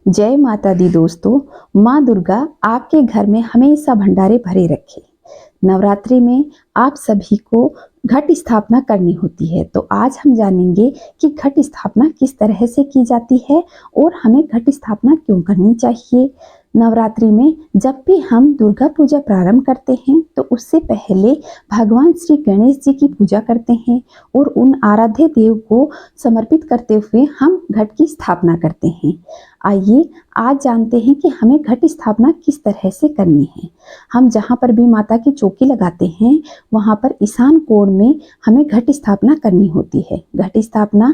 जय माता दी दोस्तों। माँ दुर्गा आपके घर में हमेशा भंडारे भरे रखे। नवरात्रि में आप सभी को घट स्थापना करनी होती है, तो आज हम जानेंगे कि घट स्थापना किस तरह से की जाती है और हमें घट स्थापना क्यों करनी चाहिए। नवरात्रि में जब भी हम दुर्गा पूजा प्रारंभ करते हैं तो उससे पहले भगवान श्री गणेश जी की पूजा करते हैं और उन आराध्य देव को समर्पित करते हुए हम घट की स्थापना करते हैं। आइए आज जानते हैं कि हमें घट स्थापना किस तरह से करनी है। हम जहाँ पर भी माता की चौकी लगाते हैं वहाँ पर ईशान कोण में हमें घट स्थापना करनी होती है। घट स्थापना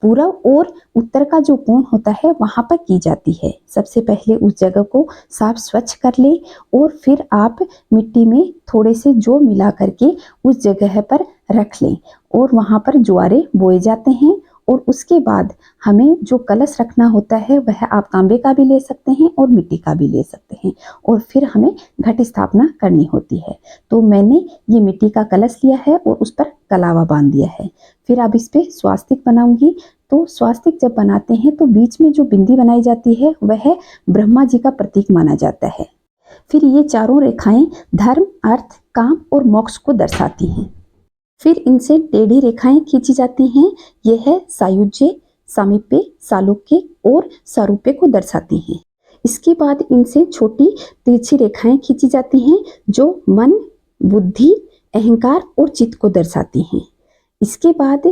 पूरब और उत्तर का जो कोण होता है वहाँ पर की जाती है। सबसे पहले उस जगह को साफ स्वच्छ कर ले और फिर आप मिट्टी में थोड़े से जौ मिला करके उस जगह पर रख लें और वहाँ पर ज्वारे बोए जाते हैं। और उसके बाद हमें जो कलश रखना होता है वह आप तांबे का भी ले सकते हैं और मिट्टी का भी ले सकते हैं और फिर हमें घट स्थापना करनी होती है। तो मैंने ये मिट्टी का कलश लिया है और उस पर कलावा बांध दिया है। फिर अब इस पे स्वास्तिक बनाऊंगी। तो स्वास्तिक जब बनाते हैं तो बीच में जो बिंदी बनाई जाती है वह ब्रह्मा जी का प्रतीक माना जाता है। फिर ये चारों रेखाएं धर्म, अर्थ, काम और मोक्ष को दर्शाती हैं। फिर इनसे टेढ़ी रेखाएं खींची जाती हैं। यह है सायुज्य, सामीप्य, सालोक्य और सारूप्य को दर्शाती हैं। इसके बाद इनसे छोटी तिरछी रेखाएं खींची जाती हैं जो मन, बुद्धि, अहंकार और चित्त को दर्शाती हैं। इसके बाद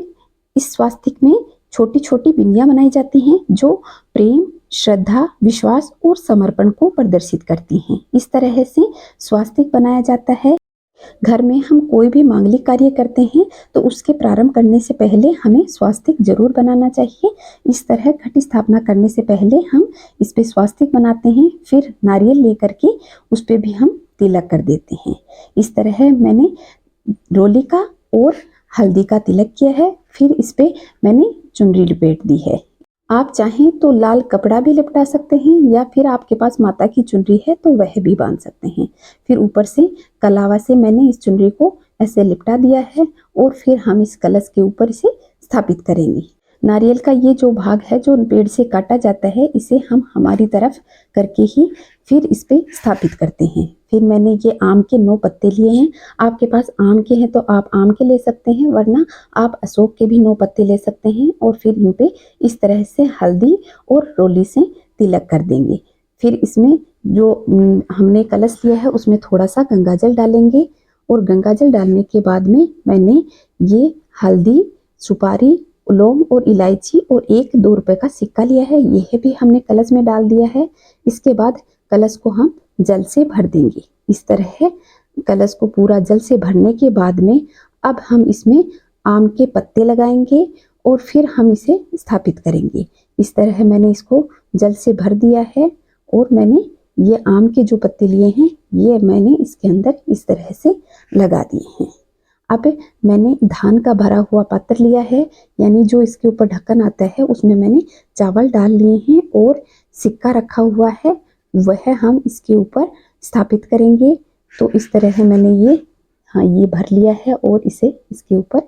इस स्वास्तिक में छोटी छोटी बिंदियां बनाई जाती हैं जो प्रेम, श्रद्धा, विश्वास और समर्पण को प्रदर्शित करती हैं। इस तरह से स्वास्तिक बनाया जाता है। घर में हम कोई भी मांगलिक कार्य करते हैं तो उसके प्रारंभ करने से पहले हमें स्वास्तिक जरूर बनाना चाहिए। इस तरह घट स्थापना करने से पहले हम इस पे स्वास्तिक बनाते हैं, फिर नारियल लेकर के उस पे भी हम तिलक कर देते हैं। इस तरह मैंने रोली का और हल्दी का तिलक किया है। फिर इस पे मैंने चुनरी लपेट दी है। आप चाहें तो लाल कपड़ा भी लपटा सकते हैं या फिर आपके पास माता की चुनरी है तो वह भी बांध सकते हैं। फिर ऊपर से कलावा से मैंने इस चुनरी को ऐसे लिपटा दिया है और फिर हम इस कलश के ऊपर इसे स्थापित करेंगे। नारियल का ये जो भाग है जो पेड़ से काटा जाता है इसे हम हमारी तरफ करके ही फिर इस पे स्थापित करते हैं। फिर मैंने ये आम के 9 पत्ते लिए हैं। आपके पास आम के हैं तो आप आम के ले सकते हैं, वरना आप अशोक के भी 9 पत्ते ले सकते हैं। और फिर इन पे इस तरह से हल्दी और रोली से तिलक कर देंगे। फिर इसमें जो हमने कलश लिया है उसमें थोड़ा सा गंगाजल डालेंगे और गंगाजल डालने के बाद में मैंने ये हल्दी, सुपारी, लौंग और इलायची और 1-2 रुपए का सिक्का लिया है, यह भी हमने कलश में डाल दिया है। इसके बाद कलश को हम जल से भर देंगे। इस तरह कलश को पूरा जल से भरने के बाद में अब हम इसमें आम के पत्ते लगाएंगे और फिर हम इसे स्थापित करेंगे। इस तरह मैंने इसको जल से भर दिया है और मैंने ये आम के जो पत्ते लिए हैं ये मैंने इसके अंदर इस तरह से लगा दिए हैं। अब मैंने धान का भरा हुआ पात्र लिया है, यानी जो इसके ऊपर ढक्कन आता है उसमें मैंने चावल डाल लिए हैं और सिक्का रखा हुआ है, वह हम इसके ऊपर स्थापित करेंगे। तो इस तरह मैंने ये भर लिया है और इसे इसके ऊपर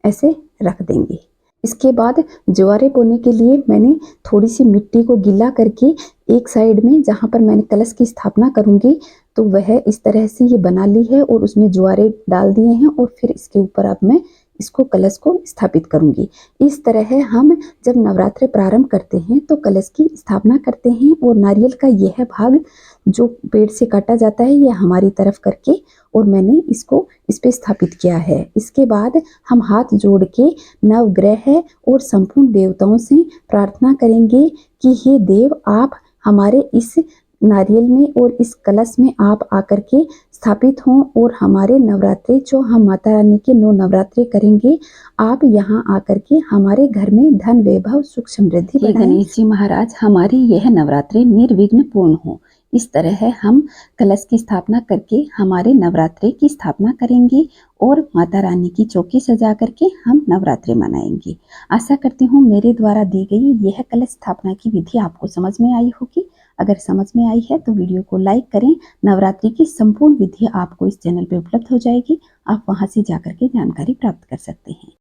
ऐसे रख देंगे। इसके बाद ज्वारे बोने के लिए मैंने थोड़ी सी मिट्टी को गीला करके एक साइड में जहाँ पर मैंने कलश की स्थापना करूँगी तो वह इस तरह से ये बना ली है और उसमें ज्वारे डाल दिए हैं और फिर इसके ऊपर अब मैं इसको कलश को स्थापित करूंगी। इस तरह हम जब नवरात्रि प्रारंभ करते हैं तो कलश की स्थापना करते हैं और नारियल का यह भाग जो पेड़ से काटा जाता है यह हमारी तरफ करके और मैंने इसको इस पे स्थापित किया है। इसके बाद हम हाथ जोड़ के नवग्रह और संपूर्ण देवताओं से प्रार्थना करेंगे कि हे देव, आप हमारे इस नारियल में और इस कलश में आप आकर के स्थापित हों और हमारे नवरात्रि जो हम माता रानी के 9 नवरात्रि करेंगे, आप यहाँ आकर के हमारे घर में धन, वैभव, सुख, समृद्धि बढ़ाएं। गणेश जी महाराज, हमारी यह नवरात्रि निर्विघ्न पूर्ण हो। इस तरह हम कलश की स्थापना करके हमारे नवरात्रि की स्थापना करेंगे और माता रानी की चौकी सजा करके हम नवरात्रि मनाएंगे। आशा करती हूँ मेरे द्वारा दी गई यह कलश स्थापना की विधि आपको समझ में आई होगी। अगर समझ में आई है तो वीडियो को लाइक करें। नवरात्रि की संपूर्ण विधि आपको इस चैनल पे उपलब्ध हो जाएगी, आप वहां से जाकर के जानकारी प्राप्त कर सकते हैं।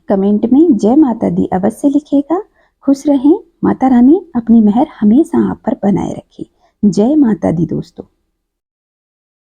कमेंट में जय माता दी अवश्य लिखिएगा। खुश रहें, माता रानी अपनी मेहर हमेशा आप पर बनाए रखे। जय माता दी दोस्तों।